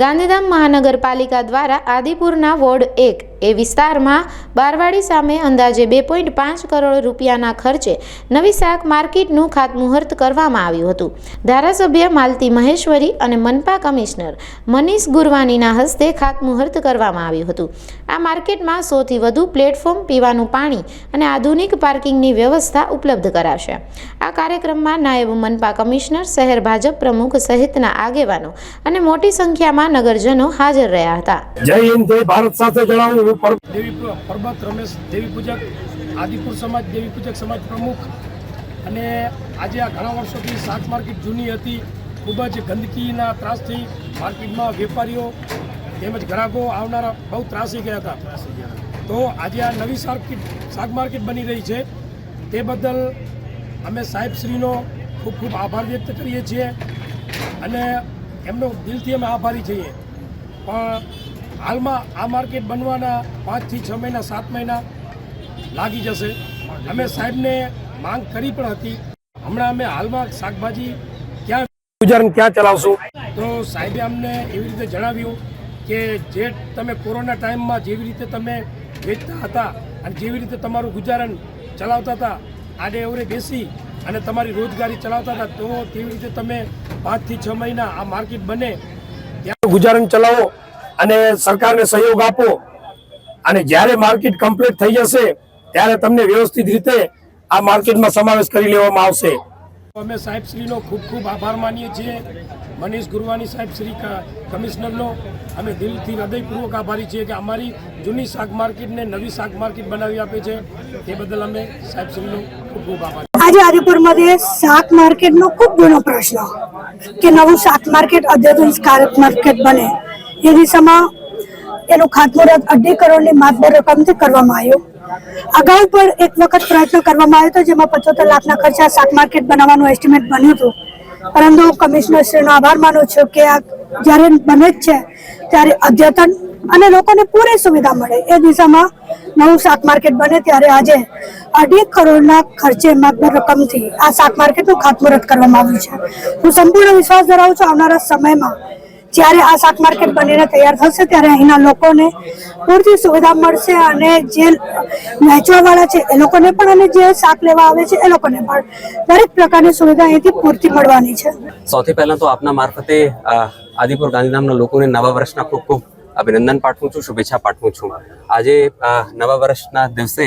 ગાંધીધામ મહાનગરપાલિકા દ્વારા આદિપુરના વોર્ડ 1 એ વિસ્તારમાં બારવાડી સામે અંદાજે 2.5 કરોડ રૂપિયાના ખર્ચે નવી શાક માર્કેટનું ખાતમુહૂર્ત કરવામાં આવ્યું હતું। ધારાસભ્ય માલતી મહેશ્વરી અને મનપા કમિશનર મનીષ ગુરવાનીના હસ્તે ખાતમુહૂર્ત કરવામાં આવ્યું હતું। આ માર્કેટમાં 100થી વધુ પ્લેટફોર્મ, પીવાનું પાણી અને આધુનિક પાર્કિંગની વ્યવસ્થા ઉપલબ્ધ કરાશે। આ કાર્યક્રમમાં નાયબ મનપા કમિશનર, શહેર ભાજપ પ્રમુખ સહિતના આગેવાનો અને મોટી સંખ્યામાં નગરજનો હાજર રહ્યા હતા। જય હિન્દ, જય ભારત સાથે જણાવું દેવી પરબત રમેશ દેવી પૂજક, આદિપુર સમાજ દેવી પૂજક સમાજ પ્રમુખ। અને આજે આ ઘણા વર્ષોથી શાક માર્કેટ જૂની હતી, ખૂબ જ ગંદકીના ત્રાસથી માર્કેટમાં વેપારીઓ તેમજ ગ્રાહકો આવનારા બહુ ત્રાસી ગયા હતા। તો આજે આ નવી શાક માર્કેટ બની રહી છે, તે બદલ અમે સાહેબશ્રીનો ખૂબ ખૂબ આભાર વ્યક્ત કરીએ છીએ અને એમનો દિલથી અમે આભારી છીએ। પણ હાલમાં આ માર્કેટ બનવાના 5 થી 6 મહિના 7 મહિના લાગી જશે। અમે સાહેબને માંગ કરી પણ હતી। હમણાં અમે હાલમાં શાકભાજી ગુજરાન ક્યાં ચલાવશું? તો સાહેબે અમને એવી રીતે જણાવ્યું કે જે તમે કોરોના ટાઈમમાં જેવી રીતે તમે વેચતા હતા અને જેવી રીતે તમારું ગુજરાન ચલાવતા હતા, આડે અવરે બેસી અને તમારી રોજગારી ચલાવતા હતા, તો તેવી રીતે તમે 5 થી 6 મહિના આ માર્કેટ બને ત્યાં ગુજરાન ચલાવો અને સરકારને સહયોગ આપો, અને જ્યારે માર્કેટ કમ્પ્લીટ થઈ જશે ત્યારે તમને વ્યવસ્થિત રીતે આ માર્કેટમાં સમાવેશ કરી લેવામાં આવશે। અમે સાહેબશ્રીનો ખૂબ ખૂબ આભાર માનીએ છીએ। મનીષ ગુરવાની સાહેબશ્રી કમિશનરનો અમે દિલથી હૃદયપૂર્વક આભારી છીએ કે અમારી જૂની શાક માર્કેટને નવી શાક માર્કેટ બનાવી આપે છે, તે બદલ અમે સાહેબશ્રીનો ખૂબ ખૂબ આભાર। आज आदिपुरमध्ये शाक मार्केटનો ખૂબ જૂનો પ્રશ્ન કે નવું શાક માર્કેટ, અદ્યતન શાક માર્કેટ બને એ દિશામાં એનું ખાતમુહૂર્ત 2.5 કરોડની માતબર રકમથી કરવામાં આવ્યું। અગાઉ પણ એક વખત પ્રયત્ન કરવામાં આવ્યો હતો, જેમાં 75 લાખના ખર્ચે શાક માર્કેટ બનાવવાનું એસ્ટિમેટ બન્યું હતું, પરંતુ કમિશનરશ્રીનો આભાર માનું છું કે આ જ્યારે બને જ છે ત્યારે અદ્યતન અને લોકોને પૂરી સુવિધા મળે એ દિશામાં નવું શાક માર્કેટ બને, ત્યારે આજે 2.5 કરોડના ખર્ચે માતબર રકમથી આ શાક માર્કેટનું ખાતમુહૂર્ત કરવામાં આવ્યું છે। હું સંપૂર્ણ વિશ્વાસ ધરાવું છું આવનારા સમયમાં જ્યારે આ શાક માર્કેટ બનીને તૈયાર થશે ત્યારે અહીંના લોકોને પૂરતી સુવિધા મળશે અને જે વેચવાવાળા છે એ લોકોને પણ અને જે શાક લેવા આવે છે એ લોકોને પણ દરેક પ્રકારની સુવિધા અહીંથી પૂરતી મળવાની છે। સૌથી પહેલાં તો આપના મારફતે આદિપુર ગાંધીધામના લોકોને નવા વર્ષના ખૂબ ખૂબ અભિનંદન પાઠવું છું, શુભેચ્છા પાઠવું છું। આજે નવા વર્ષના દિવસે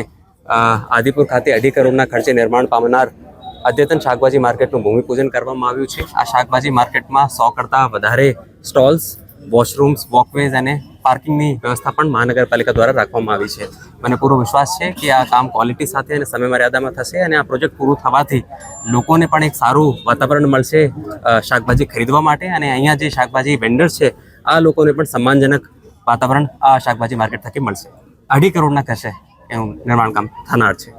આદિપુર ખાતે 2.5 કરોડના ખર્ચે નિર્માણ પામનાર અદ્યતન શાકભાજી માર્કેટનું ભૂમિપૂજન કરવામાં આવ્યું છે। આ શાકભાજી માર્કેટમાં 100 કરતાં વધારે સ્ટોલ્સ, વોશરૂમ્સ, વોકવેઝ અને પાર્કિંગની વ્યવસ્થા પણ મહાનગરપાલિકા દ્વારા રાખવામાં આવી છે। મને પૂરો વિશ્વાસ છે કે આ કામ ક્વોલિટી સાથે અને સમય મર્યાદામાં થશે અને આ પ્રોજેક્ટ પૂરું થવાથી લોકોને પણ એક સારું વાતાવરણ મળશે શાકભાજી ખરીદવા માટે, અને અહીંયા જે શાકભાજી વેન્ડર્સ છે આ લોકોને પણ સન્માનજનક વાતાવરણ આ શાકભાજી માર્કેટ થકી મળશે। 2.5 કરોડના ખર્ચે એનું નિર્માણ કામ થનાર છે।